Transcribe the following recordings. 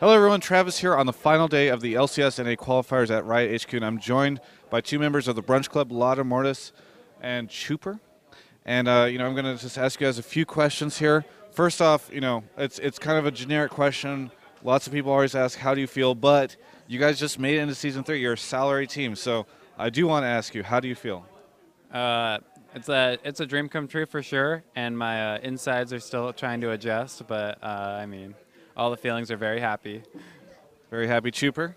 Hello everyone, Travis here on the final day of the LCS NA qualifiers at Riot HQ, and I'm joined by two members of the Brunch Club, Lautemortis and Chuuper. And I'm going to just ask you guys a few questions here. First off, it's kind of a generic question. Lots of people always ask, how do you feel? But you guys just made it into Season 3. You're a salary team, so I do want to ask you, how do you feel? It's a dream come true for sure, and my insides are still trying to adjust. But all the feelings are very happy. Very happy, Chuuper?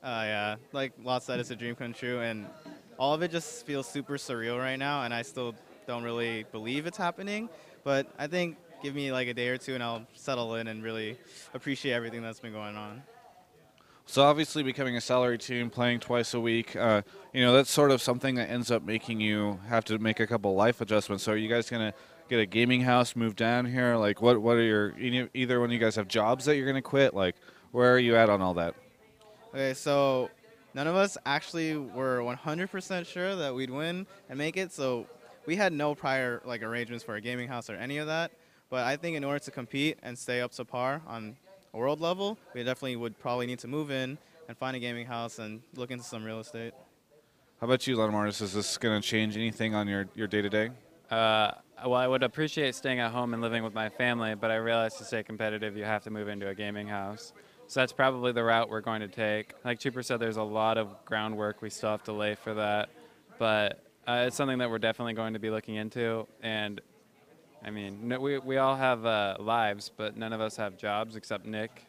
Yeah, like Lot said, it's a dream come true, and all of it just feels super surreal right now, and I still don't really believe it's happening. But I think give me like a day or two, and I'll settle in and really appreciate everything that's been going on. So obviously becoming a salary team, playing twice a week, that's sort of something that ends up making you have to make a couple life adjustments. So are you guys going to get a gaming house, move down here? Like what are your, either one of you guys have jobs that you're going to quit? Like where are you at on all that? Okay, so none of us actually were 100% sure that we'd win and make it, so we had no prior arrangements for a gaming house or any of that. But I think in order to compete and stay up to par on a world level, we definitely would probably need to move in and find a gaming house and look into some real estate. How about you, Lautemortis? Is this going to change anything on your day-to-day? Well, I would appreciate staying at home and living with my family, but I realize to stay competitive, you have to move into a gaming house. So that's probably the route we're going to take. Like Chuuper said, there's a lot of groundwork we still have to lay for that, but it's something that we're definitely going to be looking into. And I mean, we all have lives, but none of us have jobs except Nick,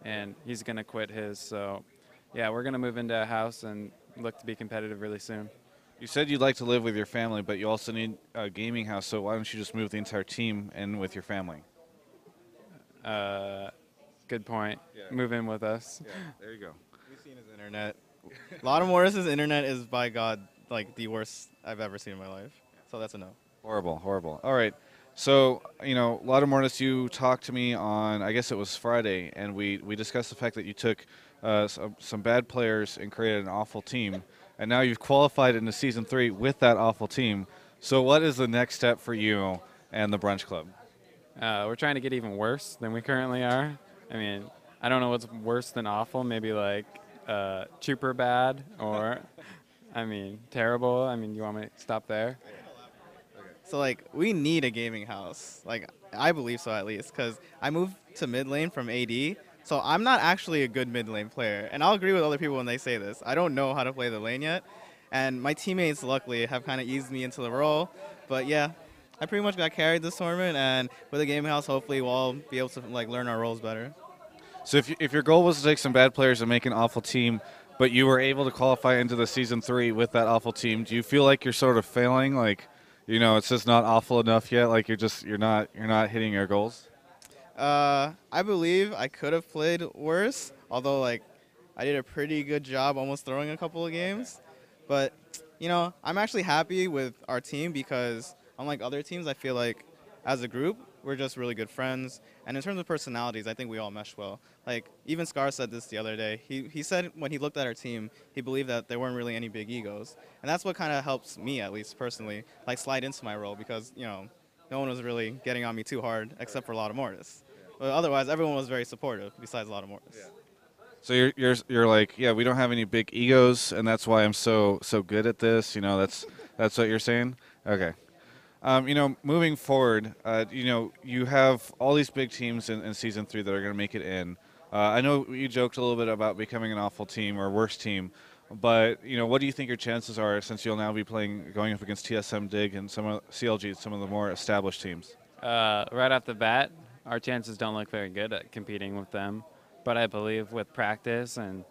and he's going to quit his. So, yeah, we're going to move into a house and look to be competitive really soon. You said you'd like to live with your family, but you also need a gaming house, so why don't you just move the entire team in with your family? Good point. Yeah. Move in with us. Yeah, there you go. We've seen his internet. Lautemortis' internet is, by God, the worst I've ever seen in my life. So that's a no. Horrible, horrible. All right. So, Lautemortis, you talked to me on, I guess it was Friday, and we discussed the fact that you took some bad players and created an awful team, and now you've qualified into Season 3 with that awful team. So what is the next step for you and the Brunch Club? We're trying to get even worse than we currently are. I mean, I don't know what's worse than awful. Maybe super bad or, terrible. I mean, you want me to stop there? So, we need a gaming house. I believe so, at least, because I moved to mid lane from AD, so I'm not actually a good mid lane player. And I'll agree with other people when they say this. I don't know how to play the lane yet, and my teammates, luckily, have kind of eased me into the role. But, yeah, I pretty much got carried this tournament, and with a gaming house, hopefully we'll all be able to, learn our roles better. So if your goal was to take some bad players and make an awful team, but you were able to qualify into the Season 3 with that awful team, do you feel like you're sort of failing? It's just not awful enough yet. You're not hitting your goals. I believe I could have played worse, although I did a pretty good job almost throwing a couple of games. But I'm actually happy with our team because unlike other teams, I feel like as a group we're just really good friends. And in terms of personalities, I think we all mesh well. Even Scar said this the other day. He said when he looked at our team, he believed that there weren't really any big egos. And that's what kind of helps me, at least personally, slide into my role because, no one was really getting on me too hard except for Lautemortis. But otherwise, everyone was very supportive besides Lautemortis. Yeah. So you're like, yeah, we don't have any big egos, and that's why I'm so good at this. That's what you're saying? Okay. Moving forward, you have all these big teams in Season 3 that are going to make it in. I know you joked a little bit about becoming an awful team or worst team, but, what do you think your chances are since you'll now be going up against TSM Dig and some of CLG, some of the more established teams? Right off the bat, our chances don't look very good at competing with them. But I believe with practice and,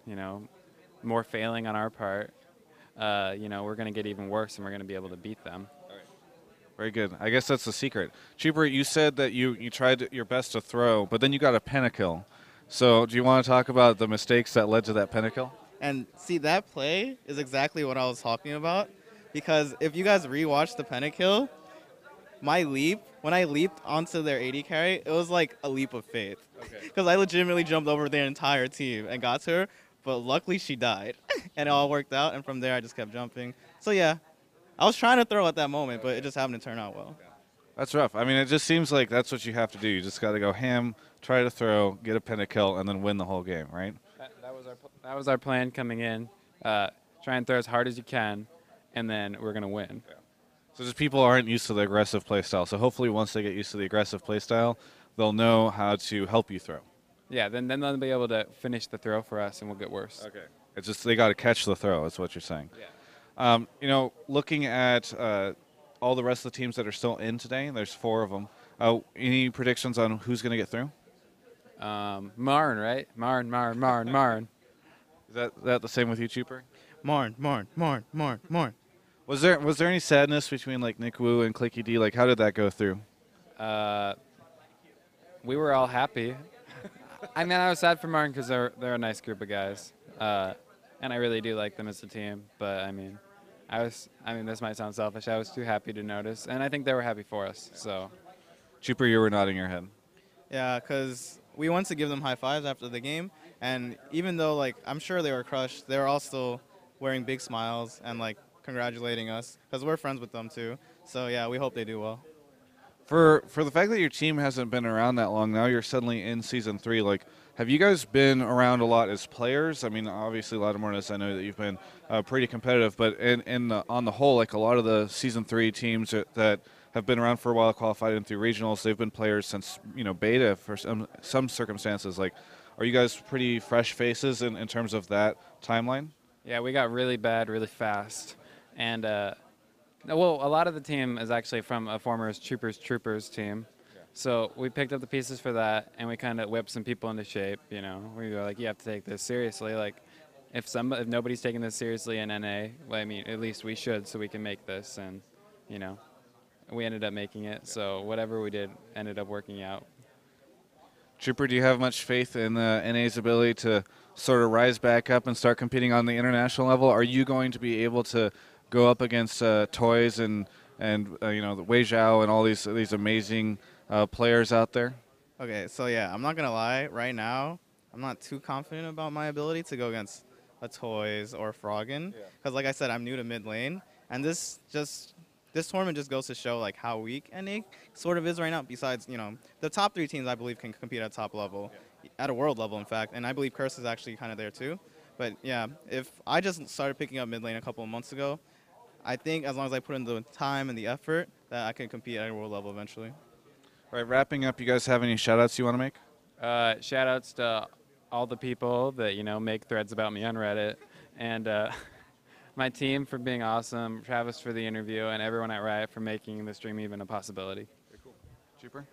more failing on our part, we're going to get even worse and we're going to be able to beat them. Very good. I guess that's the secret. Chuuper, you said that you tried your best to throw, but then you got a pentakill. So do you want to talk about the mistakes that led to that pentakill? And see, that play is exactly what I was talking about. Because if you guys rewatch the pentakill, my leap, when I leaped onto their AD carry, it was like a leap of faith. Because I legitimately jumped over their entire team and got to her, but luckily she died. And it all worked out, and from there I just kept jumping. So yeah, I was trying to throw at that moment, but it just happened to turn out well. That's rough. I mean, it just seems like that's what you have to do. You just got to go ham, try to throw, get a pentakill, and then win the whole game, right? That was our plan coming in. Try and throw as hard as you can, and then we're gonna win. Yeah. So just people aren't used to the aggressive play style. So hopefully once they get used to the aggressive play style, they'll know how to help you throw. Yeah, then they'll be able to finish the throw for us, and we'll get worse. Okay. It's just they got to catch the throw. That's what you're saying. Yeah. You know, looking at all the rest of the teams that are still in today, there's 4 of them. Any predictions on who's going to get through? Marn, right? Marn. Is that the same with you, Chuuper? Marn. Was there any sadness between like Nick Wu and Clicky D? Like, how did that go through? We were all happy. I mean, I was sad for Martin because they're a nice group of guys, and I really do like them as a team. But I mean, this might sound selfish. I was too happy to notice, and I think they were happy for us. So, Chuuper, you were nodding your head. Yeah, because we went to give them high fives after the game, and even though like I'm sure they were crushed, they were all still wearing big smiles and like congratulating us because we're friends with them too. So yeah, we hope they do well. For the fact that your team hasn't been around that long, now you're suddenly in Season 3. Like, have you guys been around a lot as players? I mean, obviously, Lautemortis, I know that you've been pretty competitive, but on the whole, like a lot of the Season 3 teams that have been around for a while, qualified in through regionals, they've been players since beta for some circumstances. Like, are you guys pretty fresh faces in terms of that timeline? Yeah, we got really bad really fast, and well, a lot of the team is actually from a former Troopers team. Yeah. So we picked up the pieces for that, and we kind of whipped some people into shape. We were like, you have to take this seriously. Like, if nobody's taking this seriously in NA, well, I mean, at least we should, so we can make this. And we ended up making it. So whatever we did ended up working out. Chuuper, do you have much faith in NA's ability to sort of rise back up and start competing on the international level? Are you going to be able to go up against Toys and the Wei Zhao and all these amazing players out there? Okay, so yeah, I'm not gonna lie. Right now, I'm not too confident about my ability to go against a Toys or Froggen, because like I said, I'm new to mid lane, and this tournament just goes to show like how weak NA sort of is right now. Besides, the top 3 teams I believe can compete at top level, at a world level, in fact, and I believe Curse is actually kind of there too. But yeah, if I just started picking up mid lane a couple of months ago, I think as long as I put in the time and the effort, that I can compete at a world level eventually. All right, wrapping up, you guys have any shout-outs you want to make? Shout-outs to all the people that, make threads about me on Reddit, and my team for being awesome, Travis for the interview, and everyone at Riot for making this stream even a possibility. Very cool. Chuuper?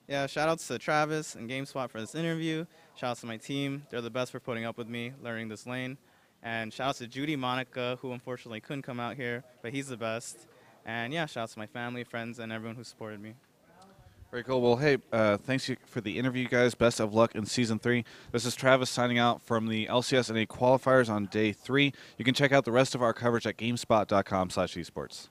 Yeah, shout-outs to Travis and GameSpot for this interview. Shout-outs to my team. They're the best for putting up with me, learning this lane. And shout-outs to Judy Monica, who unfortunately couldn't come out here, but he's the best. And yeah, shout-outs to my family, friends, and everyone who supported me. Very cool. Well, hey, thanks for the interview, guys. Best of luck in Season 3. This is Travis signing out from the LCS NA qualifiers on day 3. You can check out the rest of our coverage at GameSpot.com/esports.